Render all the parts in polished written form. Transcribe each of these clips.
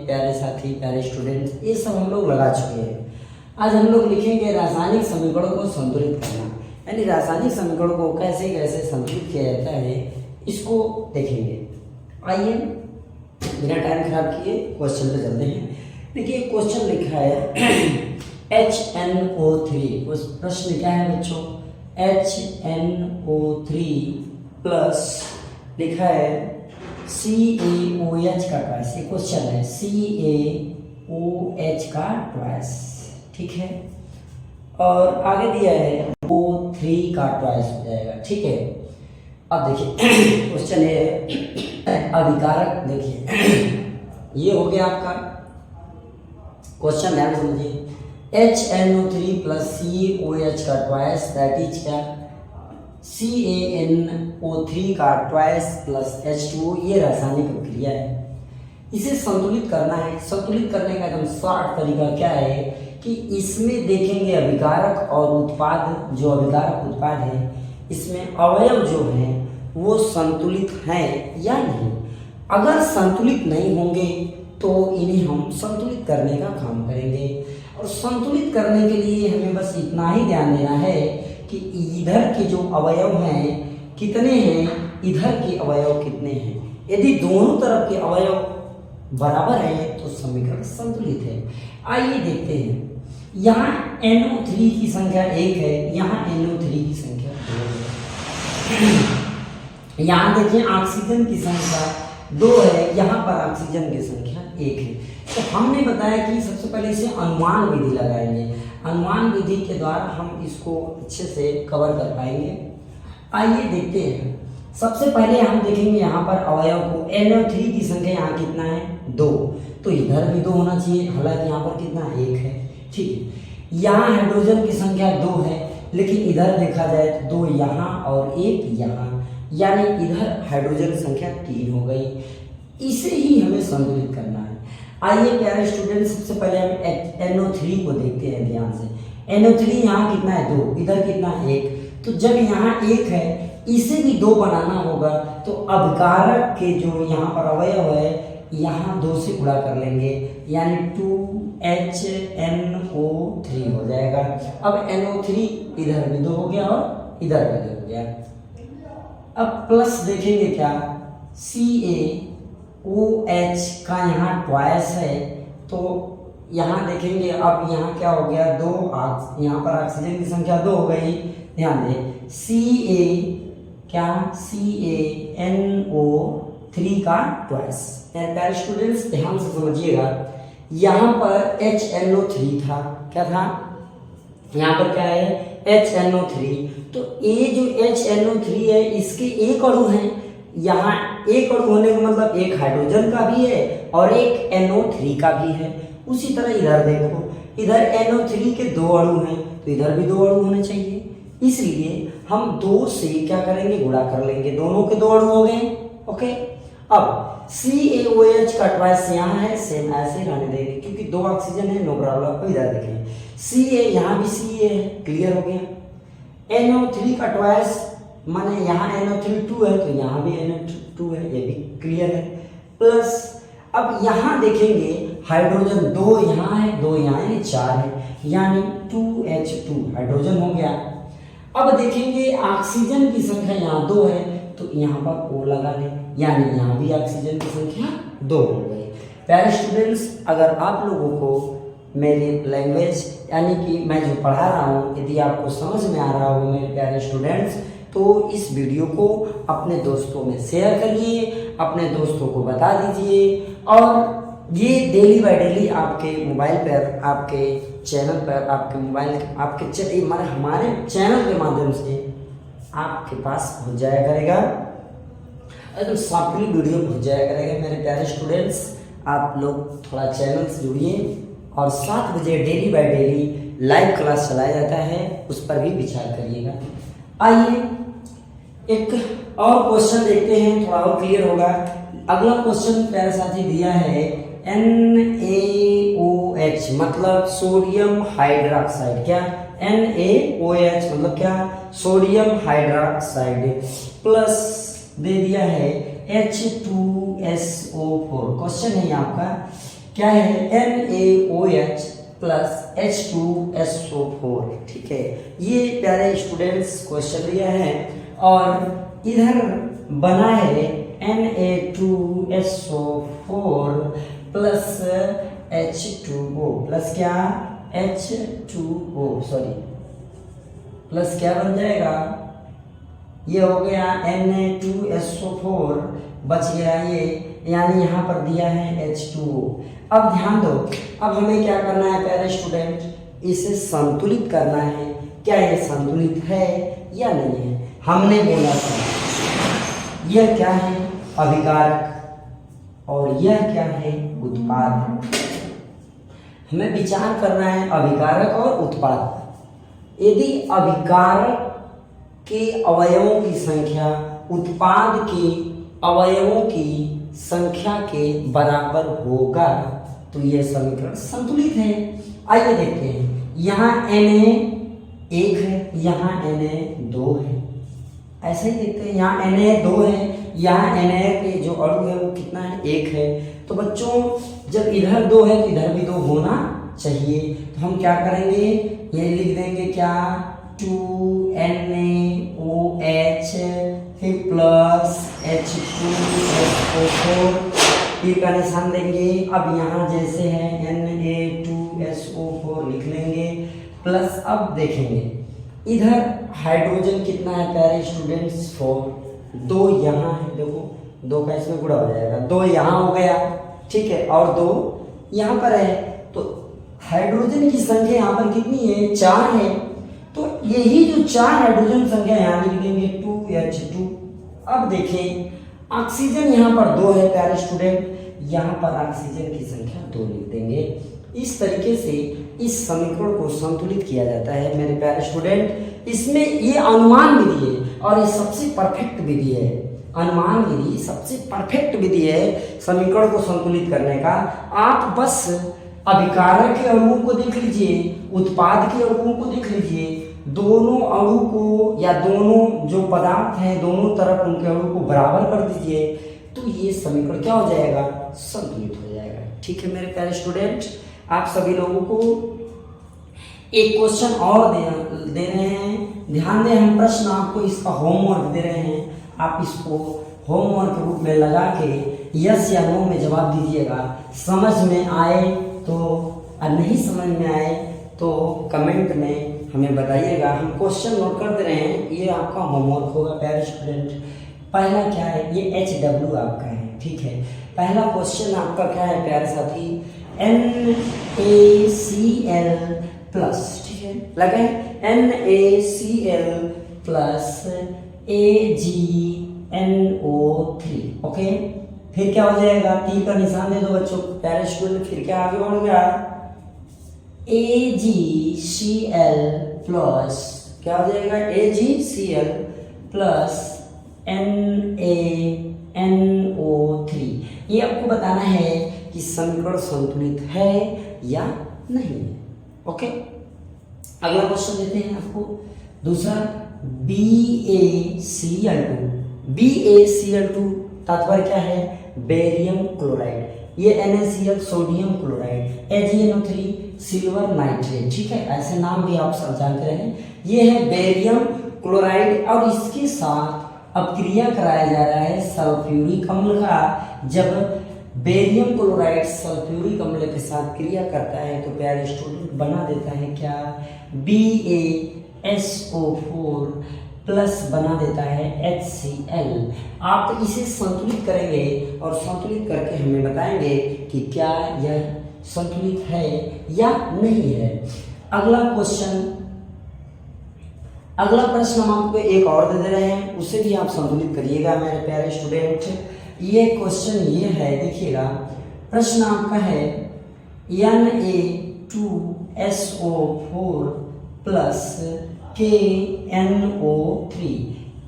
प्यारे साथी, प्यारे स्टूडेंट्स, ये सब हम लोग लगा चुके हैं। आज हम लोग लिखेंगे रासायनिक समीकरणों को संतुलित करना, यानी रासायनिक समीकरणों को कैसे कैसे संतुलित किया जाता है, इसको देखेंगे। आइए बिना टाइम खराब किए क्वेश्चन पे चलते हैं। देखिए क्वेश्चन लिखा है HNO3। उस प्रश्न क्या है बच्चों, HNO3 प्लस लिखा है CaOH का ट्वाइस। ये क्वेश्चन है CaOH का ट्वाइस, ठीक है। और आगे दिया है O3 का ट्वाइस हो जाएगा, ठीक है। अब देखिए क्वेश्चन है अभिकारक। देखिए ये हो गया आपका क्वेश्चन, ध्यान समझिए। HNO3 प्लस CaOH का ट्वाइस, दैट इज क्या, CaNO3 का ट्वाइस प्लस H2O। ये रासायनिक अभिक्रिया है, इसे संतुलित करना है। संतुलित करने का एकदम शॉर्ट तरीका क्या है कि इसमें देखेंगे अभिकारक और उत्पाद, जो अभिकारक उत्पाद है इसमें अवयव जो हैं वो संतुलित हैं या नहीं। अगर संतुलित नहीं होंगे तो इन्हें हम संतुलित करने का काम करेंगे। और संतुलित करने के लिए हमें बस इतना ही ध्यान देना है कि इधर के जो अवयव हैं कितने हैं, इधर के अवयव कितने हैं। यदि दोनों तरफ के अवयव बराबर हैं तो समीकरण संतुलित है। आइए देखते हैं। यहाँ NO3 की संख्या 1 है, यहाँ NO3 की संख्या 2 है। यहाँ देखिए ऑक्सीजन की संख्या 2 है, यहाँ पर ऑक्सीजन की संख्या 1 है। तो हमने बताया कि सबसे पहले इसे अनुमान विधि लगाएंगे। अनुमान विधि के द्वारा हम इसको अच्छे से कवर कर पाएंगे। आइए देखते हैं। सबसे पहले हम देखेंगे यहाँ पर अवयव को। NO3 की संख्या यहाँ कितना है, 2, तो इधर भी 2 होना चाहिए। हालांकि यहाँ पर कितना, 1 है, ठीक है। यहाँ हाइड्रोजन की संख्या 2 है, लेकिन इधर देखा जाए तो 2 यहाँ और 1 यहाँ, यानी इधर हाइड्रोजन संख्या 3 हो गई। इसे ही हमें संतुलित करना है। आइए प्यारे स्टूडेंट, सबसे पहले हम NO3 को देखते हैं ध्यान से। NO3 यहाँ कितना है, 2, इधर कितना, 1। तो जब यहाँ 1 है, इसे भी 2 बनाना होगा, तो अभिकारक के जो यहाँ पर अवयव है यहाँ 2 से गुणा कर लेंगे, यानी 2HNO3 हो जाएगा। अब NO3 इधर भी 2 हो गया और इधर भी 2 हो गया। अब प्लस देखेंगे क्या, CaOH का यहाँ ट्वाइस है, तो यहाँ देखेंगे। अब यहाँ क्या हो गया, 2, यहाँ पर ऑक्सीजन की संख्या 2 हो गई। ध्यान दें, CaNO3 का ट्वाइस। प्यारे स्टूडेंट्स ध्यान से समझिएगा, यहाँ पर HNO3 था, क्या था, यहाँ पर क्या है, HNO3। तो ये जो HNO3 है इसके एक अणु हैं। यहाँ एक अणु होने का मतलब एक हाइड्रोजन का भी है और एक NO3 का भी है। उसी तरह इधर देखो, इधर NO3 के 2 अणु हैं, तो इधर भी 2 अणु होने चाहिए। इसलिए हम 2 से क्या करेंगे, गुणा कर लेंगे। दोनों के 2 अणु हो गए, ओके। अब CaOH का ट्वाइस यहाँ है, सेम ऐसे रहने देंगे क्योंकि 2 ऑक्सीजन है, नो प्रॉब्लम। इधर देखें Ca, यहाँ भी Ca है, क्लियर हो गया। NO3 का ट्वाइस माने यहाँ NO3 2 है, तो यहाँ भी NO2 है, ये भी क्लियर है। प्लस अब यहाँ देखेंगे हाइड्रोजन 2 यहाँ है, 2 यहाँ है, 4 है, यानी 2H2 हाइड्रोजन हो गया। अब देखेंगे ऑक्सीजन की संख्या यहाँ 2 है, तो यहाँ पर O लगा लें, यानी यहाँ भी ऑक्सीजन की संख्या 2 हो गई। प्यारे स्टूडेंट्स, अगर आप लोगों को मेरी लैंग्वेज यानी कि मैं जो पढ़ा रहा हूँ यदि आपको समझ में आ रहा हो मेरे प्यारे स्टूडेंट्स, तो इस वीडियो को अपने दोस्तों में शेयर करिए, अपने दोस्तों को बता दीजिए। और ये डेली बाय डेली आपके मोबाइल पर, आपके चैनल पर, आपके मोबाइल, आपके माने हमारे चैनल के माध्यम से आपके पास पहुँच जाया करेगा, एकदम सॉफ्टली वीडियो पहुँच जाया करेगा। मेरे प्यारे स्टूडेंट्स, आप लोग थोड़ा चैनल से जुड़िए और 7 बजे daily by daily live class चलाया जाता है, उस पर भी विचार करिएगा। आइए एक और क्वेश्चन देखते हैं, थोड़ा और क्लियर होगा। अगला क्वेश्चन प्यारे साथी दिया है NaOH मतलब सोडियम हाइड्रोक्साइड। क्या, NaOH मतलब क्या, सोडियम हाइड्रोक्साइड प्लस दे दिया है H2SO4। क्वेश्चन है आपका क्या है NaOH प्लस H2SO4। ठीक है, ये प्यारे स्टूडेंट्स क्वेश्चन दिया है और इधर बना है Na2SO4 प्लस H2O प्लस क्या H2O सॉरी प्लस क्या बन जाएगा, ये हो गया Na2SO4 बच गया ये, यानी यहाँ पर दिया है H2O। अब ध्यान दो, अब हमें क्या करना है प्यारे स्टूडेंट, इसे संतुलित करना है। क्या ये संतुलित है या नहीं है? हमने बोला था यह क्या है अभिकारक और यह क्या है उत्पाद। हमें विचार करना है अभिकारक और उत्पाद। यदि अभिकारक के अवयवों की संख्या उत्पाद के अवयवों की संख्या के बराबर होगा तो यह समीकरण संतुलित है। आइए देखते हैं, यहाँ Na 1 है, यहाँ Na 2 है, ऐसे ही देखते हैं, यहाँ Na 2 है, यहाँ Na के जो अणु है वो कितना है 1 है। तो बच्चों जब इधर 2 है तो इधर भी 2 होना चाहिए। तो हम क्या करेंगे, ये लिख देंगे क्या 2NaOH फिर प्लस H2SO4 तीर का निशान देंगे। अब यहाँ जैसे है Na2SO4 लिख लेंगे प्लस, अब देखेंगे इधर हाइड्रोजन कितना है प्यारे स्टूडेंट्स 4, 2 यहाँ है, देखो 2 का इसमें गुणा हो जाएगा, 2 यहाँ हो गया, ठीक है, और 2 यहाँ पर है। तो हाइड्रोजन की संख्या यहाँ पर कितनी है 4 है, तो यही जो 4 हाइड्रोजन संख्या यहाँ लिख देंगे 2H2। अब देखें ऑक्सीजन यहाँ पर 2 है प्यारे स्टूडेंट, यहाँ पर ऑक्सीजन की संख्या 2 लिख देंगे। इस तरीके से इस समीकरण को संतुलित किया जाता है मेरे प्यारे स्टूडेंट। इसमें ये अनुमान विधि है और ये सबसे परफेक्ट विधि है, अनुमान विधि सबसे परफेक्ट विधि है समीकरण को संतुलित करने का। आप बस अभिकारक के अणुओं को देख लीजिए, उत्पाद के अणुओं को देख लीजिए, दोनों अणु को या दोनों जो पदार्थ हैं दोनों तरफ उनके अणु को बराबर कर दीजिए तो ये समीकरण क्या हो जाएगा, संतुलित हो जाएगा। ठीक है मेरे प्यारे स्टूडेंट, आप सभी लोगों को एक क्वेश्चन और दे रहे हैं, ध्यान दें, हम प्रश्न आपको इसका होमवर्क दे रहे हैं, आप इसको होमवर्क के रूप में लगा के यस या नो में जवाब दीजिएगा। समझ में आए तो और नहीं समझ में आए तो कमेंट में हमें बताइएगा। हम क्वेश्चन नोट कर दे रहे हैं, ये आपका होमवर्क होगा प्यारे स्टूडेंट। पहला क्या है, ये HW आपका है, ठीक है। पहला क्वेश्चन आपका क्या है प्यारे साथी, NaCl प्लस, ठीक है, लगे NaCl प्लस AgNO3, ओके। फिर क्या हो जाएगा, टी का निशान दे दो बच्चों प्यारे स्टूडेंट। फिर क्या आगे बढ़ गया, AgCl प्लस क्या हो जाएगा, AgCl प्लस NaNO3। ये आपको बताना है कि समीकरण संतुलित है या नहीं है, ओके। अगला क्वेश्चन देते हैं आपको दूसरा, BaCl2 तात्पर्य क्या है, बेरियम क्लोराइड, ये NaCl sodium chloride, AgNO3 silver nitrate, ठीक है, ऐसे नाम भी आप सब जानते रहे। ये है बेरियम क्लोराइड और इसके साथ अब क्रिया कराया जा रहा है सल्फ्यूरिक अम्ल का। जब बेरियम क्लोराइड सल्फ्यूरिक अम्ल के साथ क्रिया करता है तो प्यारे स्टूडेंट बना देता है क्या, BaSO4 प्लस बना देता है HCl। आप इसे संतुलित करेंगे और संतुलित करके हमें बताएंगे कि क्या यह संतुलित है या नहीं है। अगला प्रश्न हम आपको एक और दे रहे हैं, उसे भी आप संतुलित करिएगा मेरे प्यारे स्टूडेंट। ये क्वेश्चन ये है, देखिएगा प्रश्न आपका है Na2SO4 प्लस KNO3,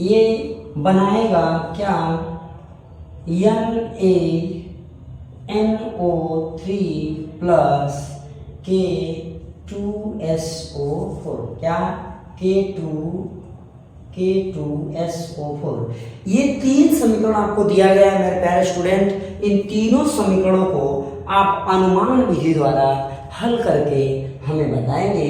ये बनाएगा क्या NaNO3 प्लस K2SO4, क्या K2SO4। ये 3 समीकरण आपको दिया गया है मेरे प्यारे स्टूडेंट। इन तीनों समीकरणों को आप अनुमान विधि द्वारा हल करके हमें बताएंगे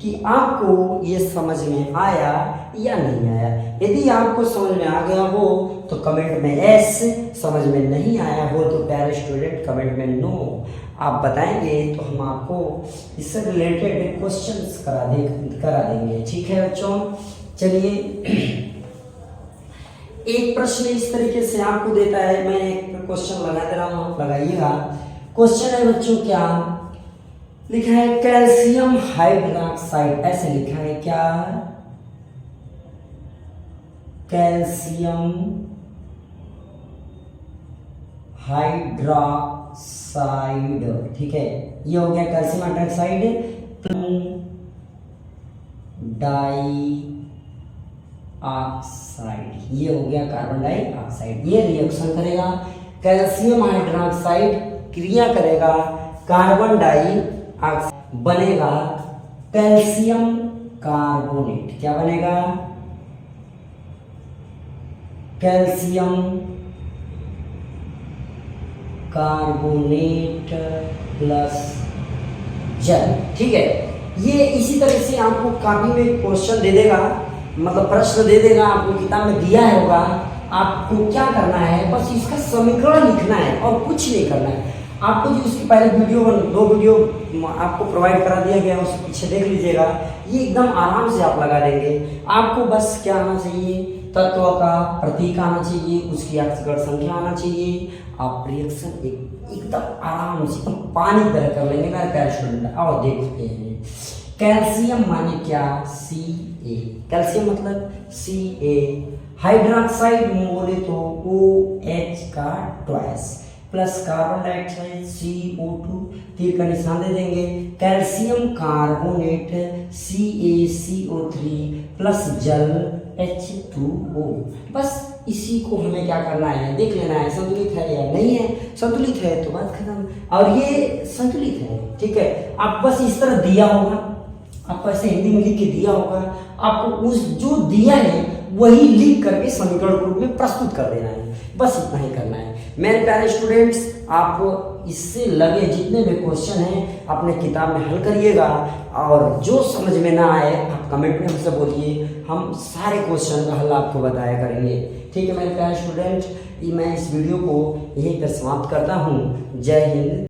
कि आपको ये समझ में आया या नहीं आया। यदि आपको समझ में आ गया हो तो कमेंट में यस, समझ में नहीं आया हो तो प्यारे स्टूडेंट कमेंट में नो। आप बताएंगे तो हम आपको इससे रिलेटेड क्वेश्चंस करा देंगे। ठीक है बच्चों, चलिए एक प्रश्न इस तरीके से आपको देता है, मैं एक क्वेश्चन लगा दे रहा हूं, आप लगाइएगा। क्वेश्चन है बच्चों, क्या लिखा है? कैल्शियम हाइड्रोक्साइड, ऐसे लिखा है क्या? कैल्शियम हाइड्रोक्साइड, ठीक है, ये हो गया कैल्शियम हाइड्रोक्साइड डाइऑक्साइड, ये हो गया कार्बन डाइऑक्साइड। ये रिएक्शन करेगा, कैल्शियम हाइड्रोक्साइड क्रिया करेगा कार्बन डाइऑक्साइड, बनेगा कैल्शियम कार्बोनेट। क्या बनेगा? कैल्शियम कार्बोनेट प्लस जल। ठीक है, ये इसी तरह से आपको कॉपी में क्वेश्चन दे देगा, मतलब प्रश्न दे देगा, आपको किताब में दिया है होगा। आपको क्या करना है, बस इसका समीकरण लिखना है और कुछ नहीं करना है। आपको जो इसकी पहले वीडियो 2 वीडियो आपको प्रोवाइड करा दिया गया, उसके पीछे देख लीजिएगा, ये एकदम आराम से आप लगा देंगे। आपको बस क्या आना चाहिए? तत्व का प्रतीक आना चाहिए, उसकी अक्षर संख्या आना चाहिए। आप रिएक्शन एकदम आराम से पानी की तरह कर लेंगे मेरे प्यारे स्टूडेंट। और देखते हैं कैल्शियम माने क्या? Ca, कैल्शियम मतलब Ca, हाइड्रोक्साइड बोले तो OH का twice, plus carbon dioxide CO2, तीर का निशान दे देंगे। कैल्शियम कार्बोनेट CaCO3 प्लस जल H2O। बस इसी को हमें क्या करना है, देख लेना है संतुलित है या नहीं है। संतुलित है तो बात खत्म, और ये संतुलित है। ठीक है, आप बस इस तरह दिया होगा, आपको ऐसे हिंदी में लिख के दिया होगा, आपको उस जो दिया है वही लिख करके समीकरण रूप में प्रस्तुत कर देना है। बस इतना ही करना है मेरे प्यारे स्टूडेंट्स। आप इससे लगे जितने भी क्वेश्चन हैं अपने किताब में हल करिएगा, और जो समझ में ना आए आप कमेंट में हमसे बोलिए, हम सारे क्वेश्चन का हल आपको बताया करेंगे। ठीक है मेरे प्यारे स्टूडेंट, मैं इस वीडियो को यहीं पर समाप्त करता हूँ। जय हिंद।